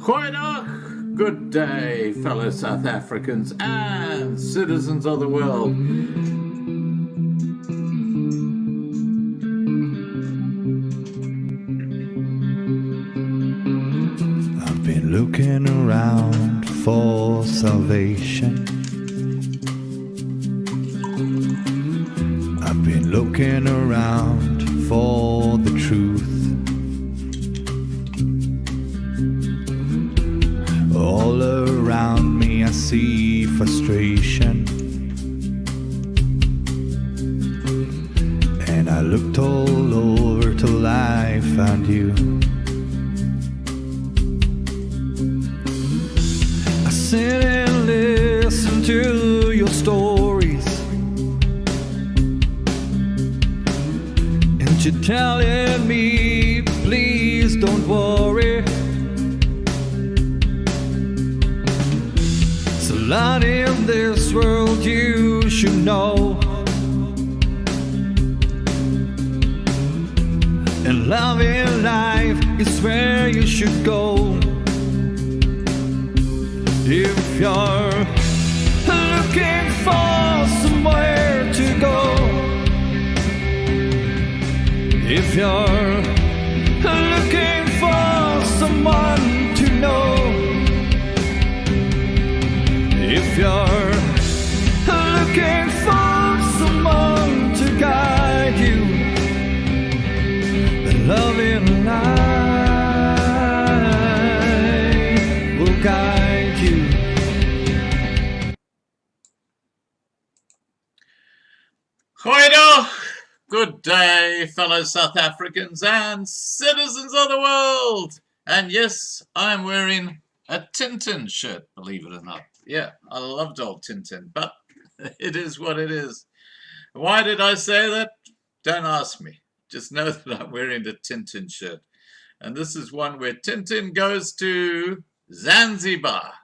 Goeiedag, good day, fellow South Africans and citizens of the world. I've been looking around for salvation. I've been looking around for the truth. All around me I see frustration, and I looked all over till I found you. I sit and listen to your stories, and you're telling me, please don't worry. So lot in this world you should know, and love in life is where you should go. If you're looking for somewhere to go, if you're looking for someone to know, if you're looking for someone to guide you, then love in life will guide you. Goeiedag, good day, fellow South Africans and citizens of the world. And yes, I'm wearing a Tintin shirt, believe it or not. Yeah, I loved old Tintin, but it is what it is. Why did I say that? Don't ask me. Just know that I'm wearing a Tintin shirt. And this is one where Tintin goes to Zanzibar.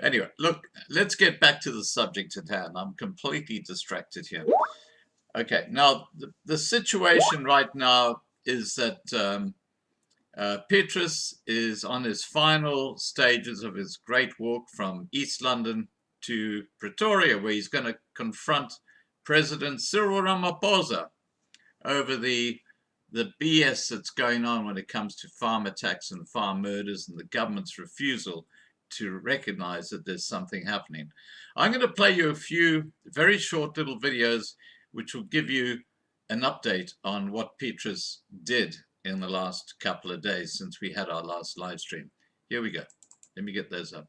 Anyway, look, let's get back to the subject at hand. I'm completely distracted here. Okay, now the situation right now is that Petrus is on his final stages of his great walk from East London to Pretoria, where he's going to confront President Cyril Ramaphosa over the BS that's going on when it comes to farm attacks and farm murders and the government's refusal to recognize that there's something happening. I'm going to play you a few very short little videos which will give you an update on what Petrus did in the last couple of days since we had our last live stream. Here we go. Let me get those up.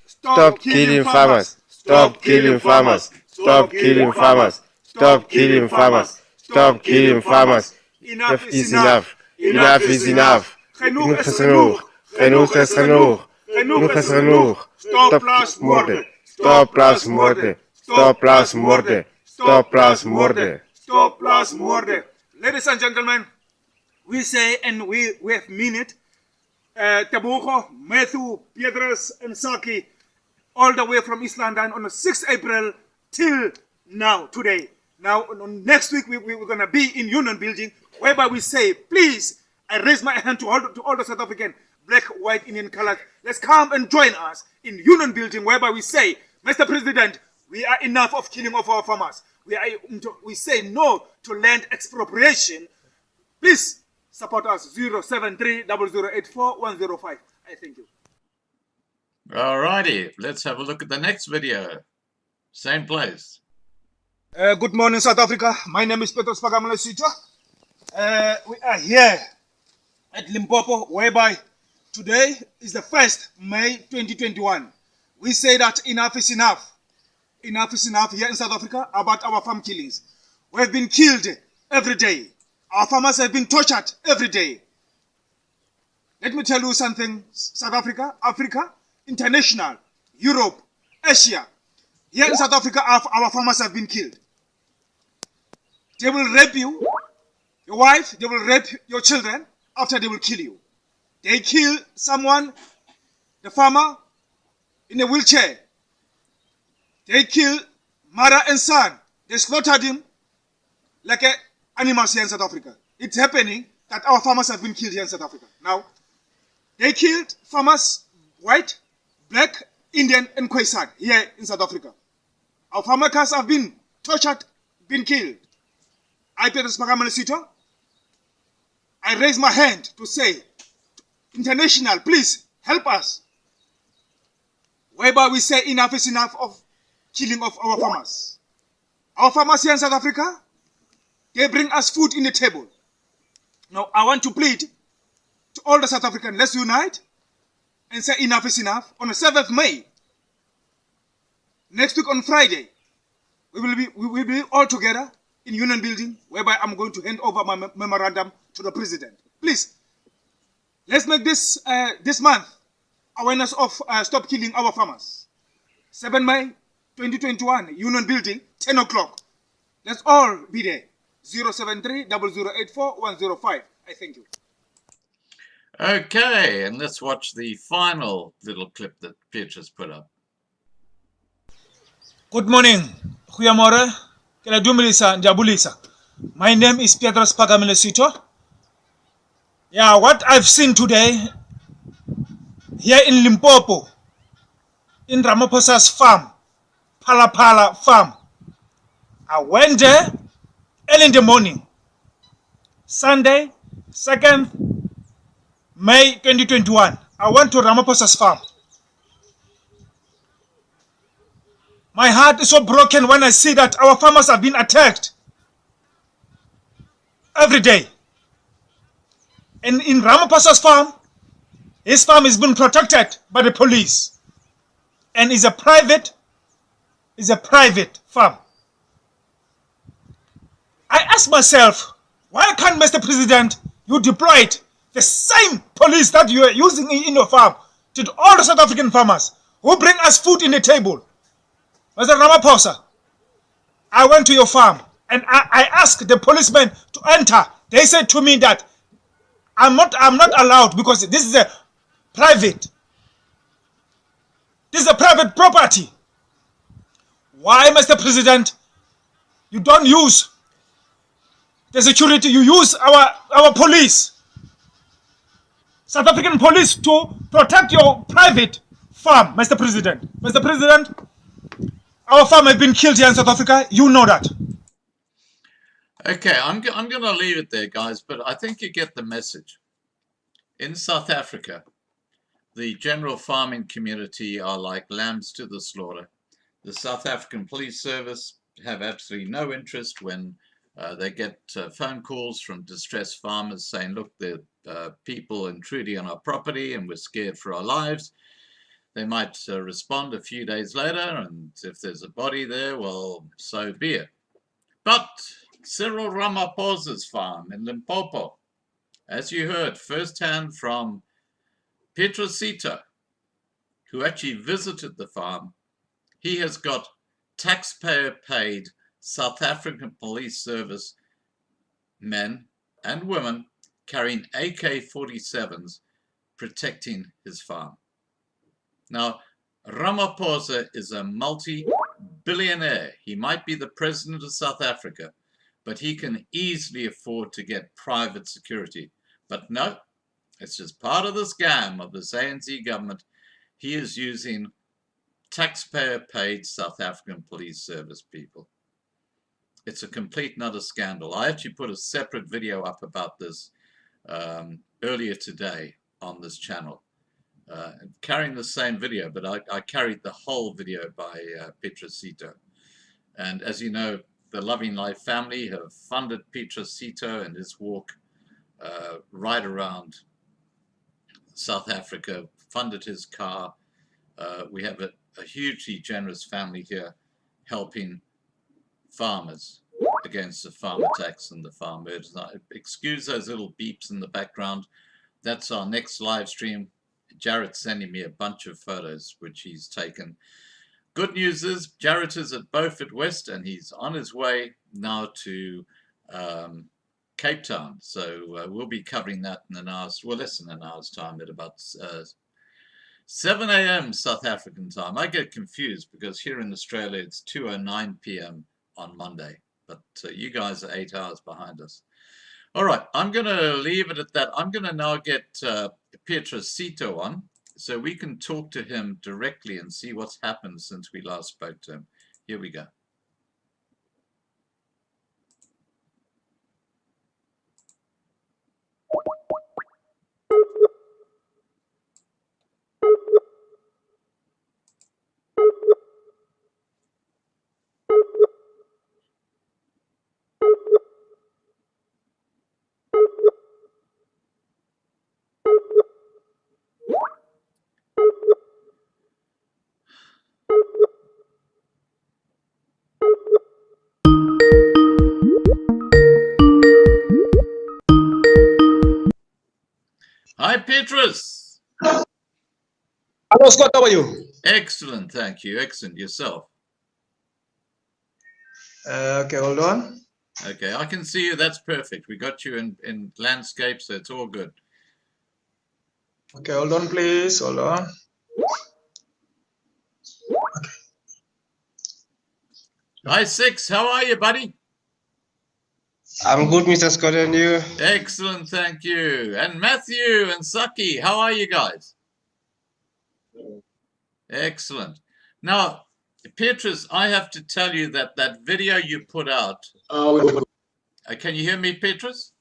Stop killing farmers. Stop killing farmers. Stop killing farmers. Stop killing farmers. Stop killing farmers. Enough is enough. Enough is enough. Genoeg is genoeg. Genoeg is genoeg. Genoeg is genoeg. Stop plaasmoorden. Stop plaasmoorden. Stop plaasmoorden. Stop plaasmoorden. Stop plaasmoorden. Ladies and gentlemen, we say and we have mean it. Tebogo, Matthew, Petrus, and Saki, all the way from East London on the 6th April till now, today. Now, next week, we're going to be in Union Building, whereby we say, please, I raise my hand to all the South African, black, white, Indian colors. Let's come and join us in Union Building, whereby we say, Mr. President, we are enough of killing of our farmers. We say no to land expropriation. Please support us, 073-0084-105. I thank you. Alrighty, let's have a look at the next video. Same place. Good morning, South Africa. My name is Petrus. We are here at Limpopo, whereby today is the 1st May 2021. We say that enough is enough. Enough is enough here in South Africa about our farm killings. We have been killed every day. Our farmers have been tortured every day. Let me tell you something, South Africa, Africa, international, Europe, Asia. Here in South Africa, our farmers have been killed. They will rape you, your wife, they will rape your children after they will kill you. They kill someone, the farmer, in a wheelchair. They kill mother and son. They slaughtered him like animals here in South Africa. It's happening that our farmers have been killed here in South Africa. Now, they killed farmers, white, black, Indian, and Khoisan here in South Africa. Our farmers have been tortured, been killed. I, Petrus, I raise my hand to say, international, please help us. Whereby we say enough is enough of killing of our farmers. Our farmers here in South Africa, they bring us food in the table. Now, I want to plead to all the South Africans, let's unite and say enough is enough. On the 7th May, next week on Friday, we will be all together in Union Building, whereby I'm going to hand over my memorandum to the President. Please, let's make this this month awareness of stop killing our farmers. 7 May 2021, Union Building, 10 o'clock. Let's all be there. 073 0084 105. I thank you. Okay, and let's watch the final little clip that Petrus put up. Good morning. Goeiemôre. Kela dumilisa njabulisa. My name is Petrus Pagamelesito. Yeah, what I've seen today here in Limpopo, in Ramaphosa's farm, Pala farm. I went there early in the morning, Sunday, 2nd May 2021. I went to Ramaphosa's farm. My heart is so broken when I see that our farmers have been attacked every day. And in Ramaphosa's farm, his farm is being protected by the police. And is a private farm. I ask myself, why can't Mr. President, you deployed the same police that you are using in your farm to all the South African farmers who bring us food in the table? Mr. Ramaphosa, I went to your farm and I asked the policemen to enter. They said to me that I'm not allowed because this is a private property. Why, Mr. President, you don't use the security, you use our police, South African police, to protect your private farm, Mr. President. Mr. President, our farm has been killed here in South Africa. You know that. Okay, I'm going to leave it there, guys, but I think you get the message. In South Africa, the general farming community are like lambs to the slaughter. The South African Police Service have absolutely no interest when they get phone calls from distressed farmers saying, look, there are people intruding on our property and we're scared for our lives. They might respond a few days later, and if there's a body there, well, so be it. But Cyril Ramaphosa's farm in Limpopo, as you heard firsthand from Petrus, who actually visited the farm, he has got taxpayer-paid South African Police Service men and women carrying AK-47s protecting his farm. Now, Ramaphosa is a multi-billionaire. He might be the president of South Africa, but he can easily afford to get private security. But no, it's just part of the scam of this ANC government. He is using taxpayer-paid South African Police Service people. It's a complete and utter scandal. I actually put a separate video up about this earlier today on this channel. Carrying the same video, but I carried the whole video by Petrus. And as you know, the Loving Life family have funded Petrus and his walk right around South Africa, funded his car. We have a hugely generous family here helping farmers against the farm attacks and the farm murders. Now, excuse those little beeps in the background. That's our next live stream. Jarrett's sending me a bunch of photos which he's taken. Good news is Jarrett is at Beaufort West and he's on his way now to Cape Town. So we'll be covering that in an hour's, well, less than an hour's time at about 7 a.m. South African time. I get confused because here in Australia it's 2:09 p.m. on Monday. but you guys are 8 hours behind us. All right, I'm going to leave it at that. I'm going to now get Petrus on, so we can talk to him directly and see what's happened since we last spoke to him. Here we go. Hi, Petrus. Hello, Scott. How are you? Excellent, thank you. Excellent. Yourself? Okay, hold on. Okay, I can see you. That's perfect. We got you in landscape, so it's all good. Okay, hold on, please. Hold on. Hi, Six. How are you, buddy? I'm good, Mr. Scott, and you? Excellent, thank you. And Matthew and Saki, how are you guys? Excellent. Now, Petrus, I have to tell you that that video you put out. Can you hear me, Petrus?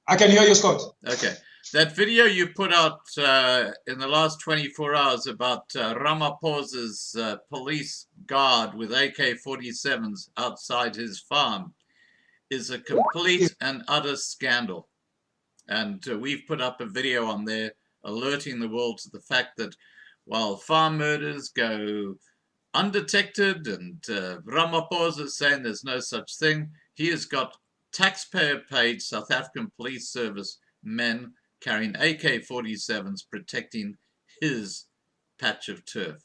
I can hear you, Scott. Okay. That video you put out in the last 24 hours about Ramaphosa's police guard with AK-47s outside his farm is a complete and utter scandal. And we've put up a video on there alerting the world to the fact that while farm murders go undetected and Ramaphosa is saying there's no such thing, he has got taxpayer-paid South African police service men carrying AK-47s protecting his patch of turf.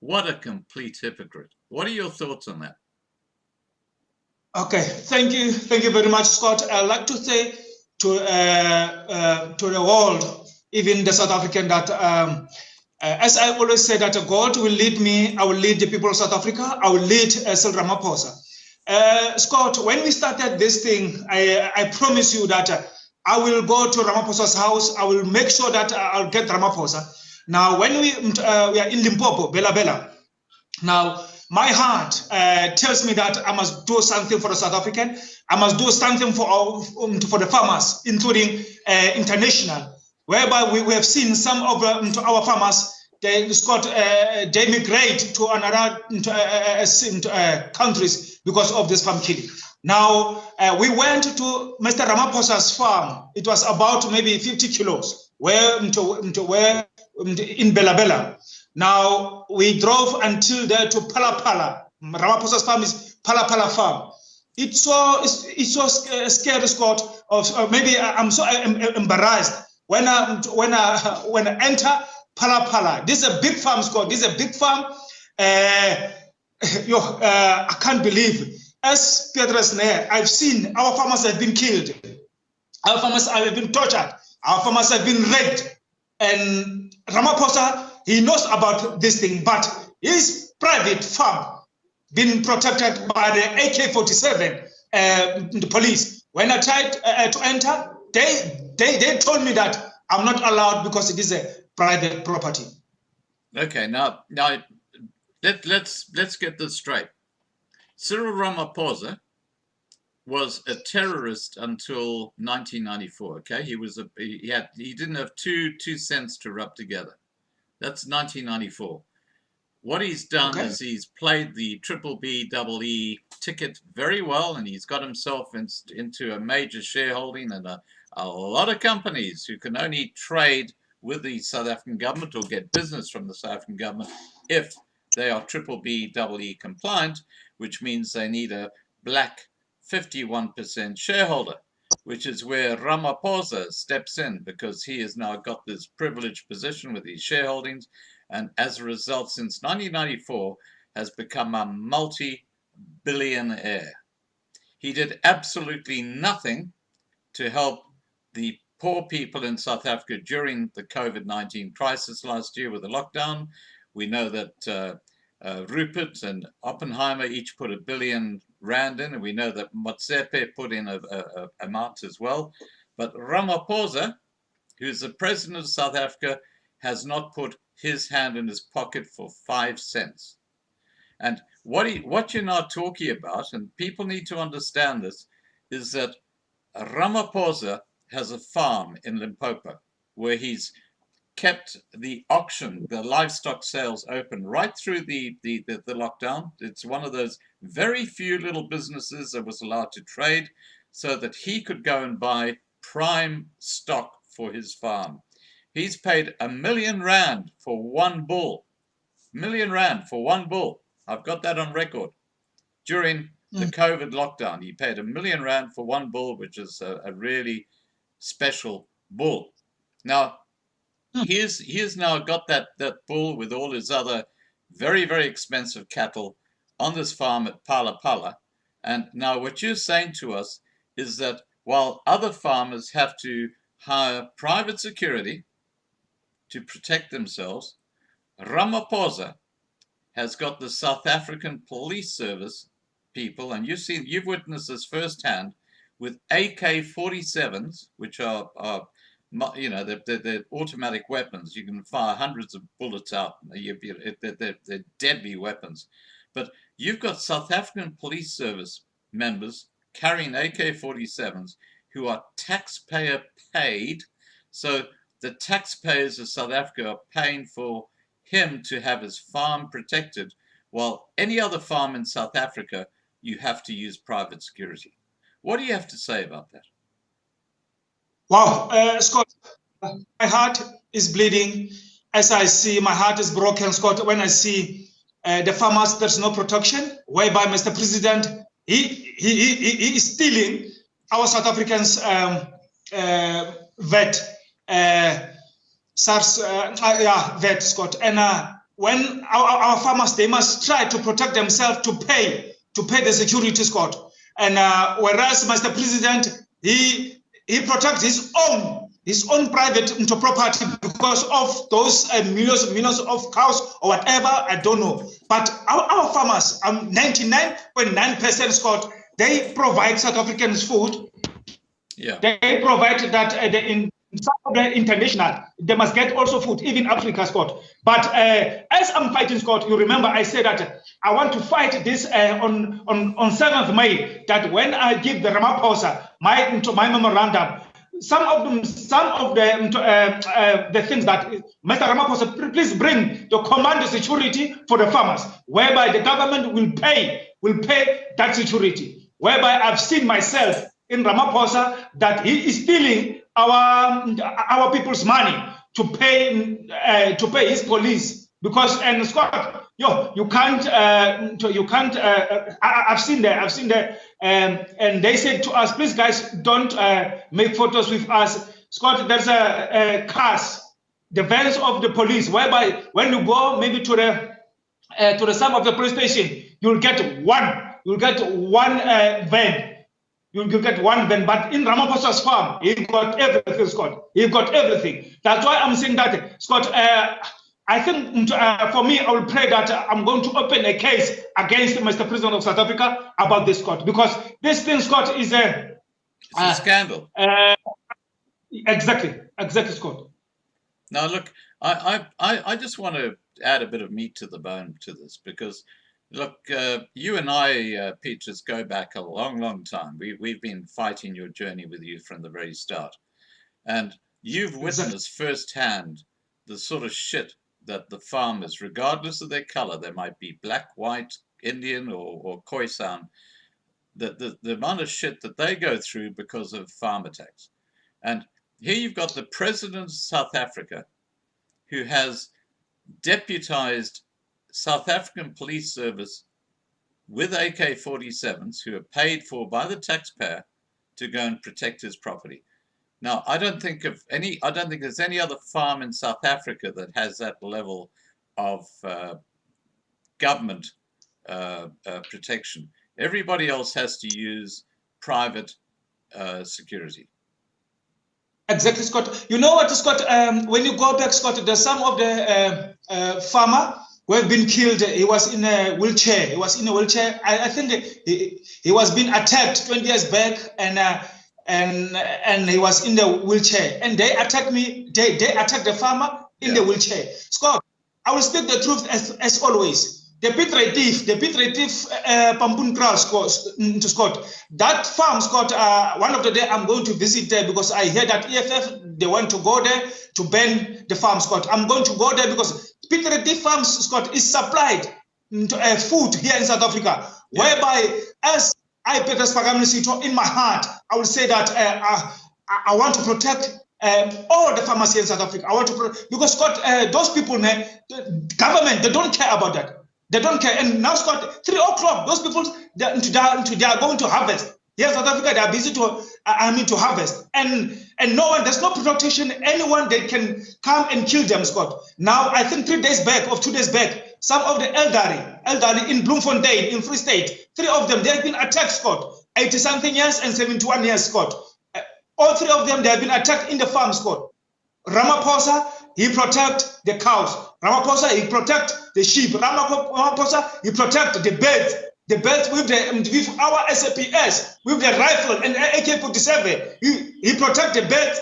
What a complete hypocrite. What are your thoughts on that? Okay, thank you very much, Scott. I'd like to say to the world, even the South African, that as I always say, that God will lead me, I will lead the people of South Africa, I will lead Cyril Ramaphosa. Scott, when we started this thing, I promise you that I will go to Ramaphosa's house. I will make sure that I'll get Ramaphosa. Now, when we are in Limpopo, Bela, now my heart tells me that I must do something for the South African. I must do something for the farmers, including international, whereby we have seen some of our farmers, they migrate to another countries because of this farm killing. Now, we went to Mr. Ramaphosa's farm. It was about maybe 50 kilos, where in Bela. Now, we drove until there to Pala. Ramaphosa's farm is Pala farm. It's so scary, Scott. Maybe I'm so embarrassed when I enter Pala. This is a big farm, Scott. This is a big farm. I can't believe. As Petrus, I've seen our farmers have been killed. Our farmers have been tortured. Our farmers have been raped. And Ramaphosa, he knows about this thing, but his private farm been protected by the AK-47 the police. When I tried to enter, they told me that I'm not allowed because it is a private property. Okay, now let's get this straight. Cyril Ramaphosa was a terrorist until 1994. Okay, he didn't have two cents to rub together. That's 1994. What he's done is he's played the BBBEE ticket very well, and he's got himself into a major shareholding and a lot of companies who can only trade with the South African government or get business from the South African government if they are BBBEE compliant, which means they need a black 51% shareholder, which is where Ramaphosa steps in because he has now got this privileged position with his shareholdings, and as a result, since 1994, has become a multi-billionaire. He did absolutely nothing to help the poor people in South Africa during the COVID-19 crisis last year with the lockdown. We know that Rupert and Oppenheimer each put R1 billion in, and we know that Motsepe put in a amount as well. But Ramaphosa, who's the president of South Africa, has not put his hand in his pocket for 5 cents. And what you're now talking about, and people need to understand this, is that Ramaphosa has a farm in Limpopo where he's kept the auction, the livestock sales open right through the lockdown. It's one of those very few little businesses that was allowed to trade so that he could go and buy prime stock for his farm. He's paid R1 million for one bull. R1 million for one bull. I've got that on record. During the COVID lockdown, he paid R1 million for one bull, which is a really special bull. Now, he has now got that bull with all his other very, very expensive cattle on this farm at Pala Pala. And now what you're saying to us is that while other farmers have to hire private security to protect themselves, Ramaphosa has got the South African police service people, and you've witnessed this firsthand, with AK-47s, which are they're automatic weapons. You can fire hundreds of bullets out. They're deadly weapons. But you've got South African police service members carrying AK-47s who are taxpayer paid. So the taxpayers of South Africa are paying for him to have his farm protected, while any other farm in South Africa, you have to use private security. What do you have to say about that? Wow, Scott, my heart is bleeding as I see, my heart is broken, Scott, when I see the farmers, there's no protection, whereby Mr. President, he is stealing our South Africans' vet, vet, Scott. And when our farmers, they must try to protect themselves to pay the security, Scott. And whereas Mr. President, he protects his own private property because of those millions of cows or whatever, I don't know. But our farmers, 99.9%, Scott, they provide South Africans food. Yeah. They provide that in some of the international, they must get also food, even Africa, Scott. But as I'm fighting, Scott, you remember I said that I want to fight this on 7th May, that when I give the Ramaphosa my memorandum, some of the things that Mr. Ramaphosa, please bring the command security for the farmers, whereby the government will pay that security. Whereby I've seen myself in Ramaphosa that he is stealing our people's money to pay his police, because, and Scott, you can't I've seen that and they said to us, please guys, don't make photos with us, Scott. There's a cars, the vans of the police, whereby when you go maybe to the some of the police station, you'll get one van. You'll get one van, but in Ramaphosa's farm, he got everything, Scott. He got everything. That's why I'm saying that, Scott. I think for me, I will pray that I'm going to open a case against Mr. President of South Africa about this, Scott, because this thing, Scott, is it's a scandal. Exactly, Scott. Now, look, I just want to add a bit of meat to the bone to this, because look, you and I, Petrus, go back a long, long time. We've been fighting your journey with you from the very start. And you've witnessed firsthand the sort of shit that the farmers, regardless of their color, they might be black, white, Indian, or Khoisan, the amount of shit that they go through because of farm attacks. And here you've got the president of South Africa, who has deputized South African police service with AK-47s, who are paid for by the taxpayer to go and protect his property. Now, I don't think there's any other farm in South Africa that has that level of government protection. Everybody else has to use private security. Exactly, Scott. You know what, Scott? When you go back, Scott, there's some of the farmer who have been killed. He was in a wheelchair. I think he was being attacked 20 years back, and he was in the wheelchair. And they attacked me. They attacked the farmer in the wheelchair. Scott, I will speak the truth as always. The Petrus Pampun Kraal, Scott. That farm, Scott, one of the day I'm going to visit there because I hear that EFF, they want to go there to ban the farm, Scott. I'm going to go there because Petrus Farms, Scott, is supplied food here in South Africa, whereby as I, Petrus Pagamile, in my heart, I will say that I want to protect all the farmers here in South Africa. I want to because Scott, those people, the government, they don't care about that. They don't care. And now, Scott, 3 o'clock, those people, they are going to harvest. Here in South Africa, they are busy to harvest. And no one, there's no protection. Anyone that can come and kill them, Scott. Now, I think 2 days back, some of the elderly in Bloemfontein, in Free State, 3 of them, they have been attacked, Scott. 80-something years and 71 years, Scott. All 3 of them, they have been attacked in the farm, Scott. Ramaphosa, he protect the cows. Ramaphosa, he protect the sheep. Ramaphosa, he protect the birds. The birds with our SAPS, with the rifle and AK-47. He protect the birds.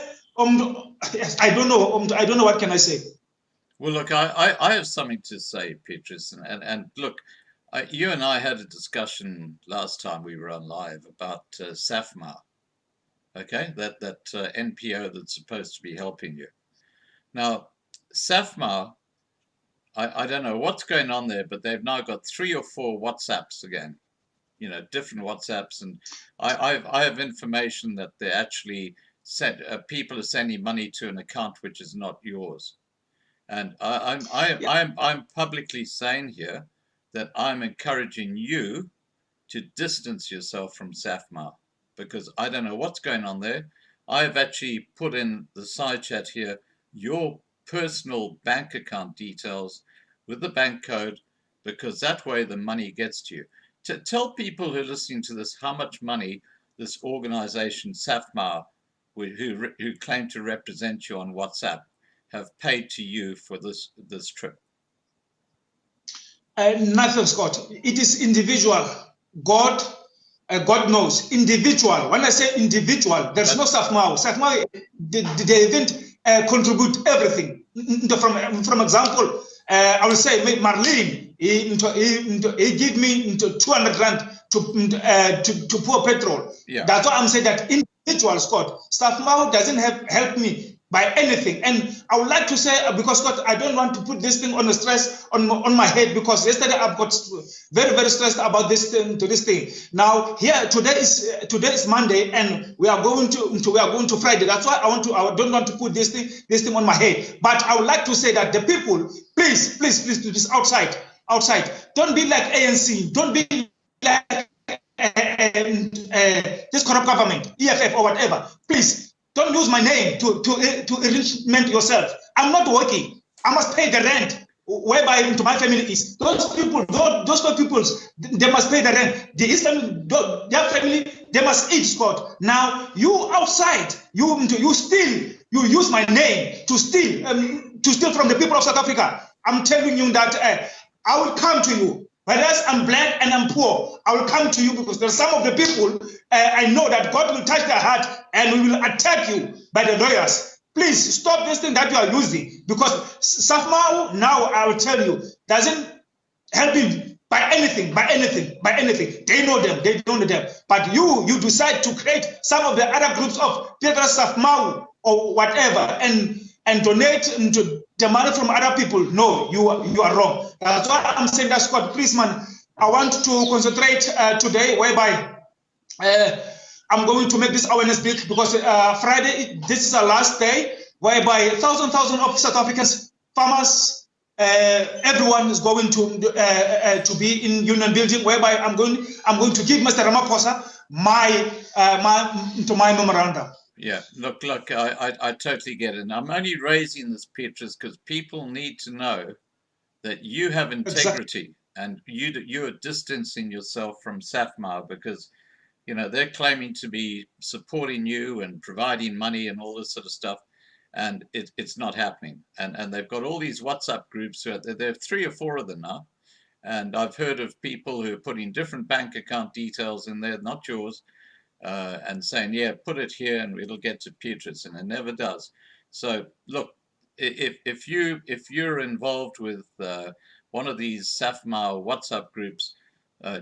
I don't know what can I say. Well, look, I have something to say, Petrus, and look, you and I had a discussion last time we were on live about SAFMA. Okay, that NPO that's supposed to be helping you. Now, SAFMA, I don't know what's going on there, but they've now got 3 or 4 WhatsApps again, different WhatsApps, and I have information that they actually people are sending money to an account which is not yours, and I'm publicly saying here that I'm encouraging you to distance yourself from SAFMA. Because I don't know what's going on there. I've actually put in the side chat here your personal bank account details with the bank code, because that way the money gets to you. To tell people who are listening to this how much money this organization SAFMA, who claim to represent you on WhatsApp, have paid to you for this trip. Nothing, Scott. It is individual. God knows. Individual. When I say individual, there's no SAFMA. SAFMA, they didn't contribute everything. From example, I will say Marlene, he give me 200 rand to pour petrol. Yeah. That's why I'm saying that individual, Scott. SAFMA doesn't help me by anything. And I would like to say, because Scott, I don't want to put this thing on the stress on my head, because yesterday I've got very, very stressed about this thing. Now here today is Monday, and we are going to Friday. That's why I don't want to put this thing on my head. But I would like to say that the people, please do this outside. Don't be like ANC. Don't be like this corrupt government, EFF or whatever. Please. Don't use my name to enrichment yourself. I'm not working. I must pay the rent, whereby into my family is. Those people, they must pay the rent. The Islam, their family, they must eat, Scott. Now, you outside, you steal, you use my name to steal from the people of South Africa. I'm telling you that I will come to you. Whereas I'm black and I'm poor, I will come to you, because there's some of the people, I know that God will touch their heart and we will attack you by the lawyers. Please stop this thing that you are using, because SAFMA, now I will tell you, doesn't help him by anything. They know them, they don't know them. But you decide to create some of the other groups of Petrus SAFMA or whatever and donate to the money from other people. No, you are wrong. That's why I'm saying that, Scott, please, man, I want to concentrate today, whereby I'm going to make this awareness big, because Friday, this is our last day, whereby thousands of South Africans, farmers, everyone is going to be in Union Building, whereby I'm going to give Mr. Ramaphosa my memorandum. Yeah, look, I totally get it. And I'm only raising this, Petrus, because people need to know that you have integrity, and you are distancing yourself from SAFMA, because they're claiming to be supporting you and providing money and all this sort of stuff. and it's not happening. And they've got all these WhatsApp groups. There are 3 or 4 of them now. And I've heard of people who are putting different bank account details in there, not yours, and saying, yeah, put it here and it'll get to Petrus, and it never does. So look, if you're involved with one of these SAFMA WhatsApp groups,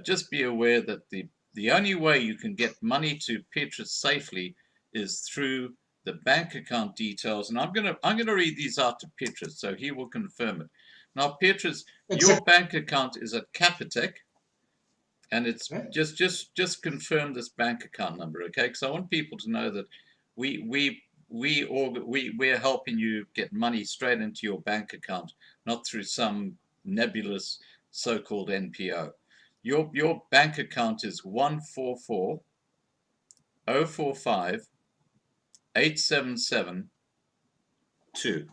just be aware that the only way you can get money to Petrus safely is through the bank account details. And I'm gonna read these out to Petrus so he will confirm it. Now, Petrus, your bank account is at Capitec, and it's just confirm this bank account number, okay? Because I want people to know that we're helping you get money straight into your bank account, not through some nebulous so-called NPO. Your bank account is 144 045 877 2.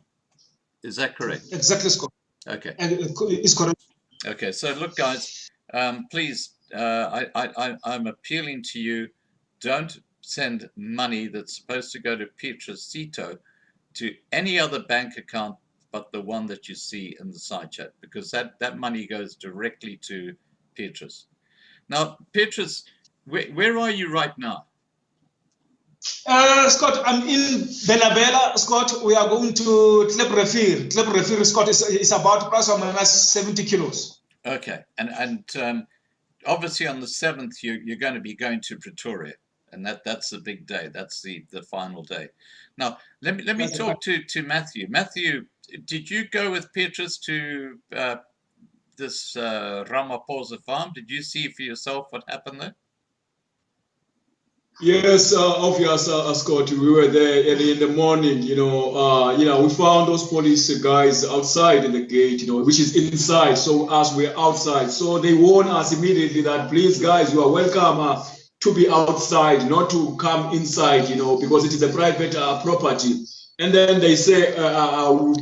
Is that correct? Exactly, Scott. Okay. And it's correct. Okay. So look, guys, please, I'm appealing to you. Don't send money that's supposed to go to Petrus Sito to any other bank account but the one that you see in the side chat, because that money goes directly to Petrus. Now, Petrus, where are you right now? Scott, I'm in Bella Bella. Scott, we are going to Klep Refir. Klep Refir, Scott, is about plus or minus 70 kilos. Okay, and obviously on the 7th you're going to be going to Pretoria, and that's the big day. That's the final day. Now let me talk to Matthew. Matthew, did you go with Petrus to this Ramaphosa farm? Did you see for yourself what happened there? Yes, obvious, Scott. We were there early in the morning. We found those police guys outside in the gate, which is inside. So as we're outside, so they warn us immediately that, please, guys, you are welcome to be outside, not to come inside, because it is a private property. And then they say,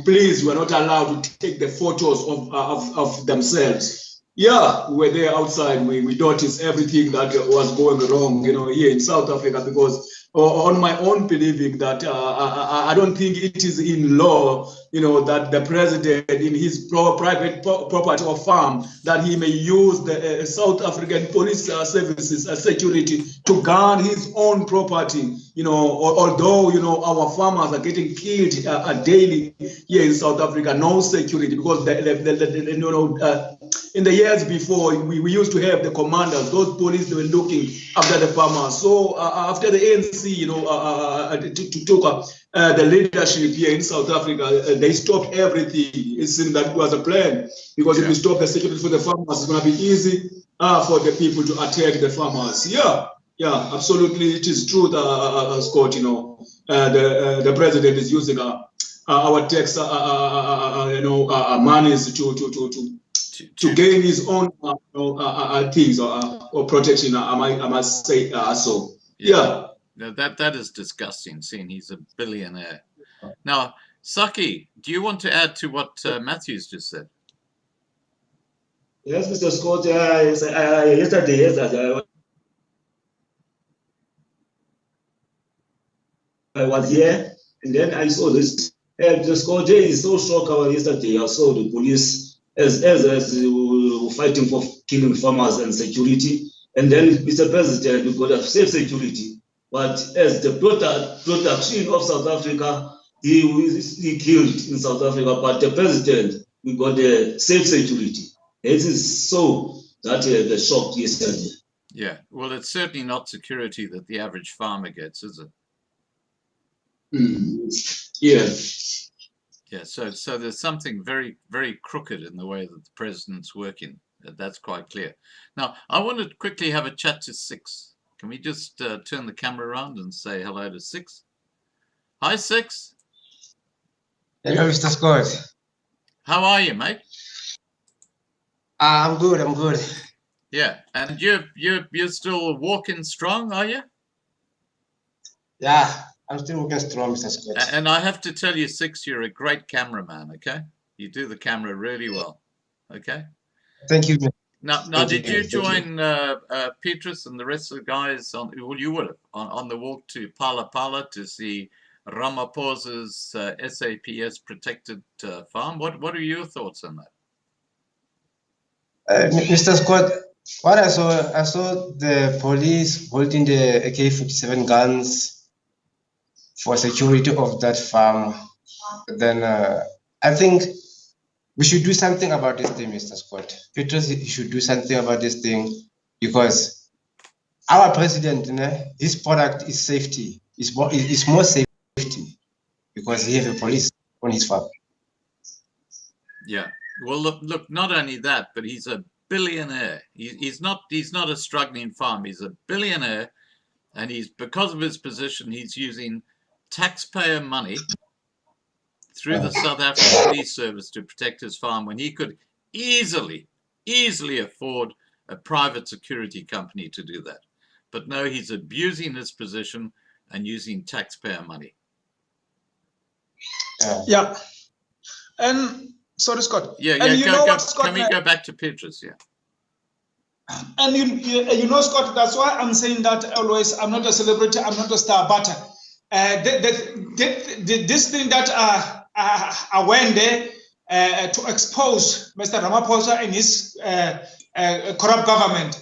please, we are not allowed to take the photos of themselves. Yeah, we were there outside. We noticed everything that was going wrong, here in South Africa, because on my own believing that I don't think it is in law, that the president in his private property or farm, that he may use the South African police services security to guard his own property, although, our farmers are getting killed daily here in South Africa, no security, because in the years before, we used to have the commanders, those police, they were looking after the farmers. So after the ANC, took the leadership here in South Africa, they stopped everything. It seemed that it was a plan, because if we stop the security for the farmers, it's going to be easy for the people to attack the farmers. Yeah, absolutely. It is true, Scott, the president is using our tax, monies to gain his own things or protection. I must say so. Yeah. No, that is disgusting, seeing he's a billionaire. Now, Saki, do you want to add to what Matthews just said? Yes, Mr. Scott. Yesterday, I was here, and then I saw this. The Scott is so shocked. Yesterday, I saw the police as fighting for killing farmers and security, and then Mr. President, we got a safe security. But as the production of South Africa, he killed in South Africa. But the president, we got the safe security. It is so that the shock yesterday. Yeah, well, it's certainly not security that the average farmer gets, is it? Yeah. Yeah, so there's something very, very crooked in the way that the president's working. That's quite clear. Now, I want to quickly have a chat to Six. Can we just turn the camera around and say hello to Six? Hi, Six. Hello, Mr. Scott. How are you, mate? I'm good. Yeah, and you're still walking strong, are you? Yeah, I'm still working strong, Mr. Scott. And I have to tell you, Six, you're a great cameraman, okay? You do the camera really well, okay? Thank you. Now, did you join Petrus and the rest of the guys on? Well, you would have on the walk to Pala Pala to see Ramaphosa's SAPS protected farm. What are your thoughts on that? Mr. Scott, what I saw the police holding the AK-47 guns for security of that farm. Then I think we should do something about this thing, Mr. Scott. Petrus, you should do something about this thing, because our president, his product is safety. It's more safety because he has a police on his farm. Yeah. Well, look. Not only that, but he's a billionaire. He's not a struggling farm. He's a billionaire, and because of his position, he's using taxpayer money through the South African Police Service to protect his farm, when he could easily afford a private security company to do that. But no, he's abusing his position and using taxpayer money. Yeah. And sorry, Scott. Yeah. And you know what, Scott, can we go back to Petrus? Yeah. And you know, Scott, that's why I'm saying that always. I'm not a celebrity. I'm not a star, but this thing that I went there to expose Mr. Ramaphosa and his corrupt government.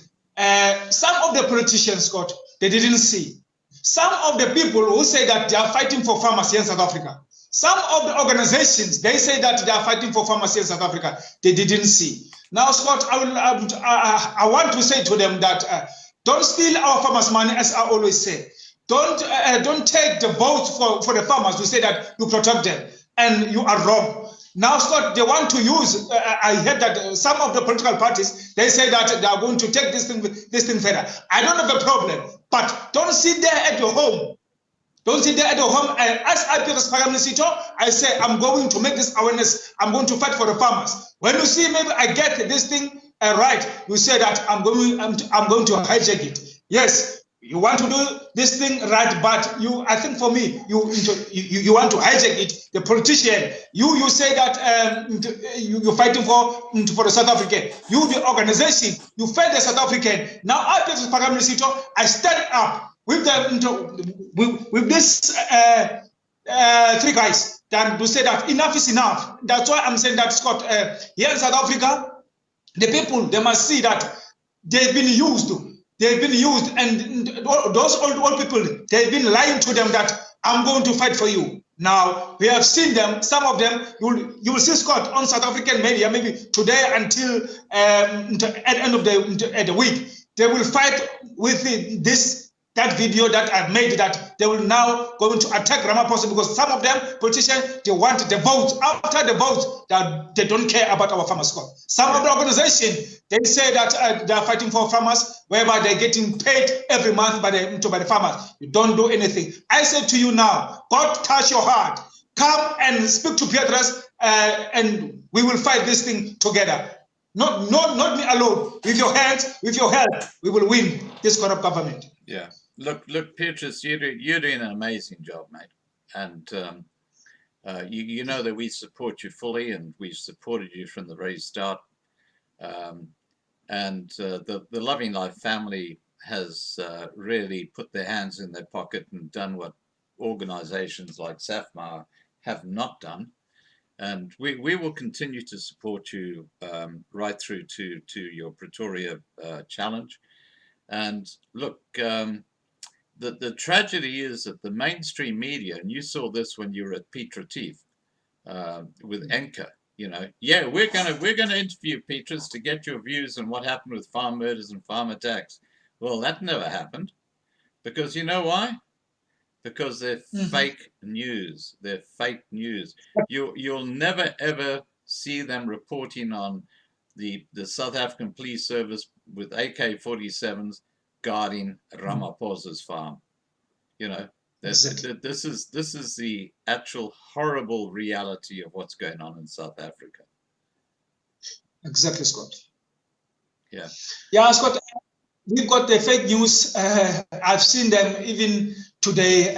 Some of the politicians, Scott, they didn't see. Some of the people who say that they are fighting for farmers here in South Africa. Some of the organizations, they say that they are fighting for farmers here in South Africa. They didn't see. Now, Scott, I want to say to them that don't steal our farmers' money, as I always say. Don't take the votes for the farmers to say that you protect them, and you are wrong. Now, Scott, they want to use. I heard that some of the political parties, they say that they are going to take this thing further. I don't have a problem, but don't sit there at your home. Don't sit there at your home. And as I I say I'm going to make this awareness. I'm going to fight for the farmers. When you see maybe I get this thing right, you say that I'm going to hijack it. Yes. You want to do this thing right, but I think for me, you want to hijack it. The politician, you say that you're fighting for the South African. You, the organization, you fail the South African. Now, I stand up with this three guys that to say that enough is enough. That's why I'm saying that, Scott, here in South Africa, the people, they must see that they've been used. They've been used, and those old people, they've been lying to them that I'm going to fight for you. Now, we have seen them, some of them, you will see, Scott, on South African media, maybe today until at the end of the week, they will fight with that video that I've made, that they will now going to attack Ramaphosa, because some of them, politicians, they want the vote. After the vote, that they don't care about our farmers, Scott. Some of the organization, they say that they are fighting for farmers, whereby they're getting paid every month by the farmers. You don't do anything. I say to you now, God touch your heart. Come and speak to Petrus, and we will fight this thing together. Not me alone. With your hands, with your help, we will win this corrupt government. Yeah. Look, Petrus, you're doing an amazing job, mate. And you know that we support you fully, and we've supported you from the very start. And the Loving Life family has really put their hands in their pocket and done what organizations like SAFMA have not done. And we will continue to support you right through to your Pretoria challenge. And look, the tragedy is that the mainstream media, and you saw this when you were at Petrus with Anchor, you know, yeah, we're gonna interview Petrus to get your views on what happened with farm murders and farm attacks. Well, that never happened, because you know why? Because they're fake news. They're fake news. You'll never ever see them reporting on the South African Police Service with AK-47s guarding Ramaphosa's farm. You know, this is the actual horrible reality of what's going on in South Africa. Exactly, Scott. Yeah. Yeah, Scott, we've got the fake news. I've seen them even today.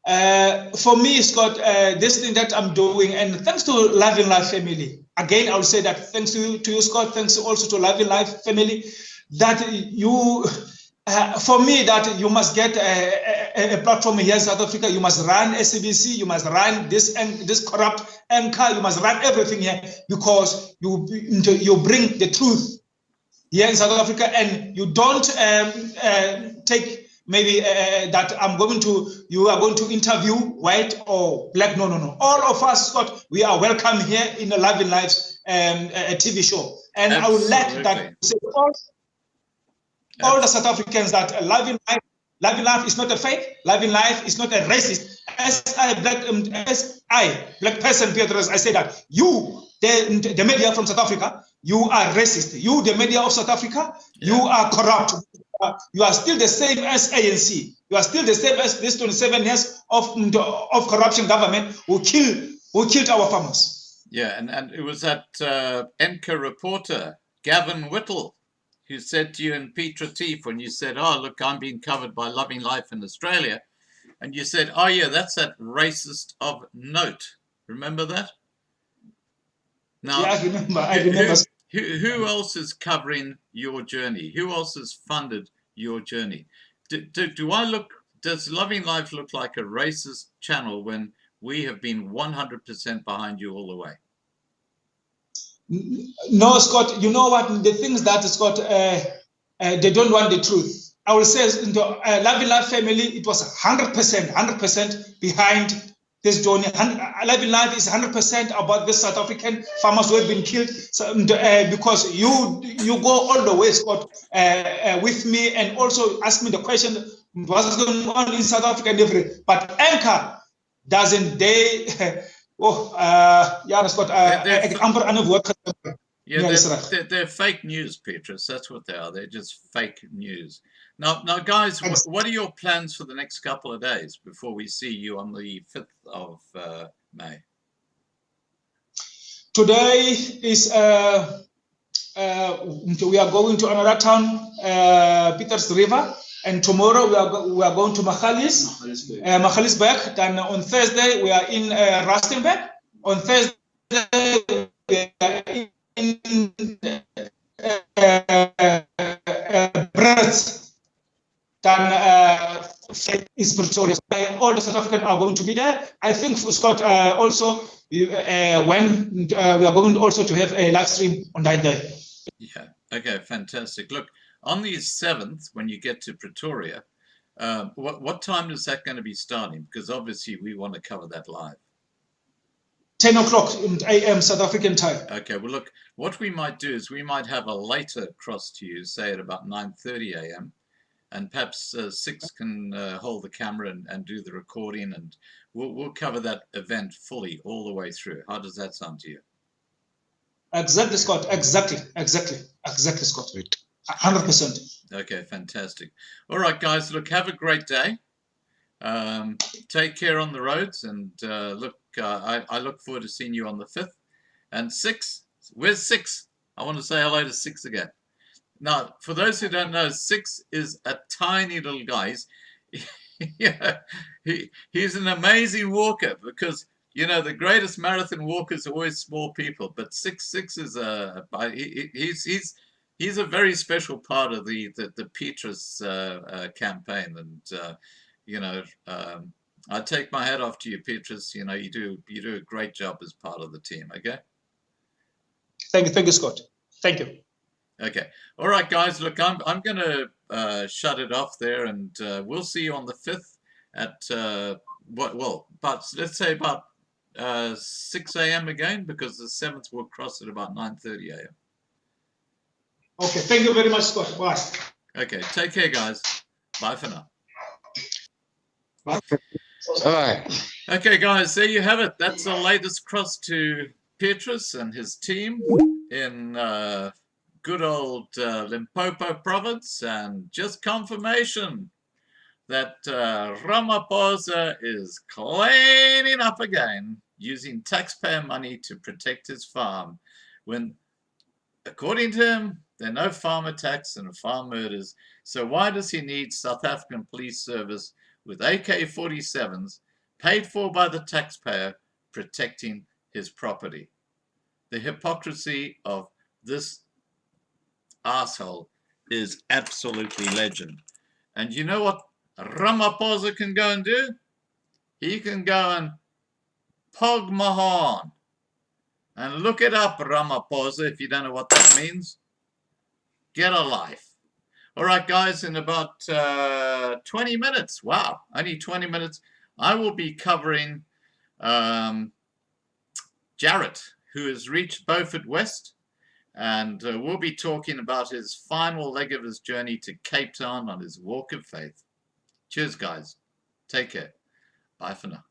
And for me, Scott, this thing that I'm doing, and thanks to Loving Life family, again, I will say that thanks to you, Scott, thanks also to Loving Life family, that for me, that you must get a platform here in South Africa. You must run SABC. You must run this corrupt anchor. You must run everything here because you bring the truth here in South Africa, and you don't take maybe that you are going to interview white or black. No. All of us, Scott, we are welcome here in the Loving Lives a TV show, and Absolutely. I would like that to say all the South Africans that Loving Life is not a fake. Loving Life is not a racist. As I, black person, Petrus, I say that you, the media from South Africa, you are racist. You, the media of South Africa, you are corrupt. You are still the same as ANC. You are still the same as this 27 years of corruption government who killed our farmers. Yeah, and it was that Enka reporter, Gavin Whittle, who said to you in Petrus when you said, oh, look, I'm being covered by Loving Life in Australia. And you said, oh, yeah, that's that racist of note. Remember that? Now, yeah, I remember. Who else is covering your journey? Who else has funded your journey? Does Loving Life look like a racist channel when we have been 100% behind you all the way? No, Scott, you know what? The things that, Scott, they don't want the truth. I will say, in the Loving Life family, it was 100% behind this journey. Loving Life is 100% about the South African farmers who have been killed. So, because you go all the way, Scott, with me, and also ask me the question, what's going on in South Africa and everything. But Anchor doesn't, Scott, they're fake news, Petrus. That's what they are. They're just fake news. Now, guys, what are your plans for the next couple of days before we see you on the 5th of May? Today is we are going to another town, Petrus River, and tomorrow we are going to Magaliesberg. Then on Thursday we are in Rustenburg. On Thursday we are in Brits. Then is Pretoria. All the South Africans are going to be there. I think, Scott, also when we are going also to have a live stream on that day. Yeah. Okay. Fantastic. Look, on the 7th, when you get to Pretoria, what time is that going to be starting? Because obviously we want to cover that live. 10 o'clock a.m. South African time. Okay. Well, look, what we might do is we might have a later cross to you, say at about 9:30 a.m. And perhaps Six can hold the camera and do the recording, and we'll cover that event fully all the way through. How does that sound to you? Exactly, Scott. Exactly, Scott. 100%. Okay, fantastic. All right, guys. Look, have a great day. Take care on the roads, and look, I look forward to seeing you on the 5th. And Six, where's Six? I want to say hello to Six again. Now, for those who don't know, Six is a tiny little guy. He's an amazing walker because, you know, the greatest marathon walkers are always small people. But Six is he's a very special part of the Petrus campaign. And, you know, I take my hat off to you, Petrus. You know, you do a great job as part of the team. Okay. Thank you, Scott. Thank you. Okay. All right, guys. Look, I'm going to shut it off there, and we'll see you on the 5th at let's say about 6 a.m. again, because the 7th will cross at about 9:30 a.m. Okay. Thank you very much, Scott. Bye. Okay. Take care, guys. Bye for now. All right. Okay, guys. There you have it. That's the latest cross to Petrus and his team in good old Limpopo province, and just confirmation that Ramaphosa is cleaning up again using taxpayer money to protect his farm when, according to him, there are no farm attacks and farm murders. So why does he need South African police service with AK-47s paid for by the taxpayer protecting his property? The hypocrisy of this asshole is absolutely legend. And you know what Ramaphosa can go and do? He can go and pog my horn. And look it up, Ramaphosa, if you don't know what that means. Get a life. All right, guys, in about 20 minutes, wow, only 20 minutes, I will be covering Jarrett, who has reached Beaufort West, and we'll be talking about his final leg of his journey to Cape Town on his walk of faith. Cheers, guys. Take care. Bye for now.